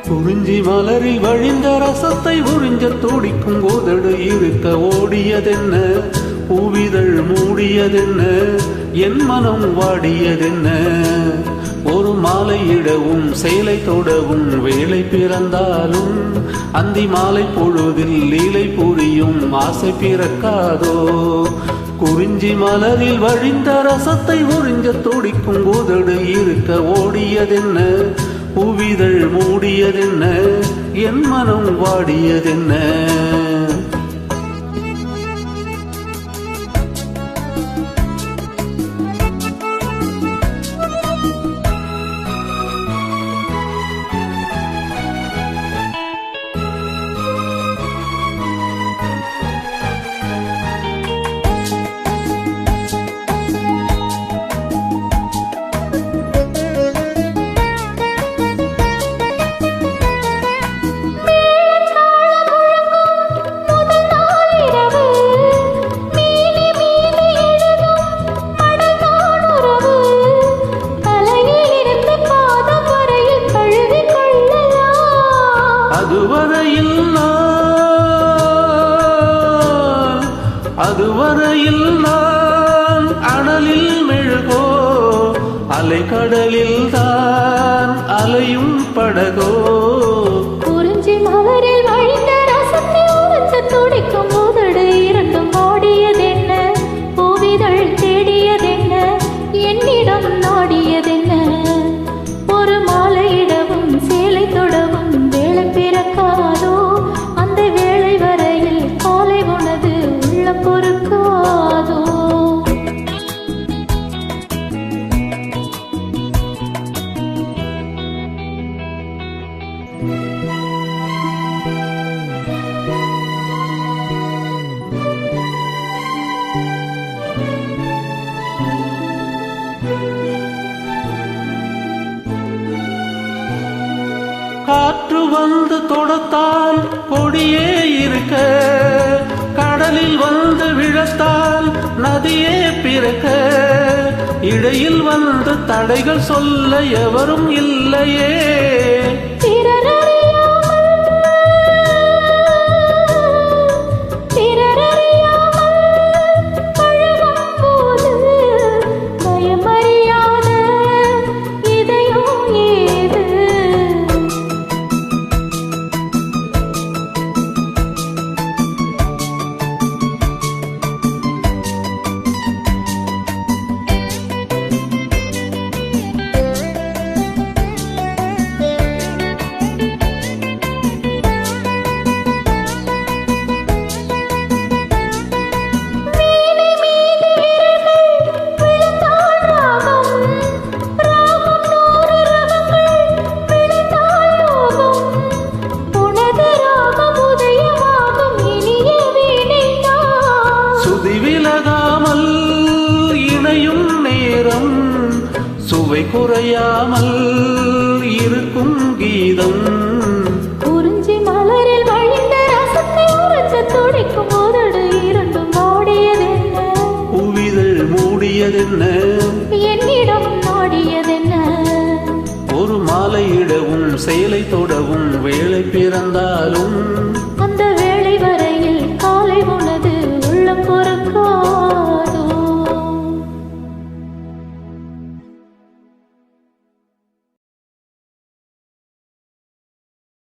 குறிஞ்சி மலரில் வழிந்த ரசத்தை உறிஞ்ச துடிக்கும் கோதடு இருக்க ஓடியதென்ன, பூவிதழ் மூடியதென்ன, என் மனம் வாடியதென்ன. ஒரு மாலையிடவும் சேலை தொடவும் வேலை பிறந்தாலும் அந்தி மாலை பொழுதில் லீலை புரியும் ஆசை பிறக்காதோ. குறிஞ்சி மலரில் வழிந்த ரசத்தை உறிஞ்ச துடிக்கும் கோதடு இருக்க ஓடியதென்ன, பூவிதழ் மூடியதென்ன, என் மனம் வாடியதென்ன. அதுவரையில் நான் அனலில் மெழுகோ, அலைக்கடலில் தான் அலையும் படகோ. குறிஞ்சி மலரில் வழிந்த ரசத்தை உறிஞ்ச துடிக்கும் கோதடு இரண்டும் ஓடியதென்ன, பூவிதழ் தேடியதென்ன, என்னிடம் நாடியதென்ன. ஒரு மாலையிடவும் சேலை தொடவும் வேலை பிறக்காதோ, அந்த வேளை வரையில் காலை உனது உள்ளம் பொறுக்காதோ. காற்று வந்து தொடத்தால் கொடியே இருக்க, கடலில் வந்து விழத்தால் நதியே பிறக்க, இடையில் வந்து தடைகள் சொல்ல எவரும் இல்லையே. சுவை குறையாமல் இருக்கும் கீதம். குறிஞ்சி மலரில் வழிந்த ரசத்தை உறிஞ்ச துடிக்கும் கோதடு இரண்டும் ஓடியதென்ன, பூவிதழ் மூடியதென்ன, என்னிடம் நாடியதென்ன. ஒரு மாலையிடவும் சேலை தொடவும் வேலை பிறந்தாலும்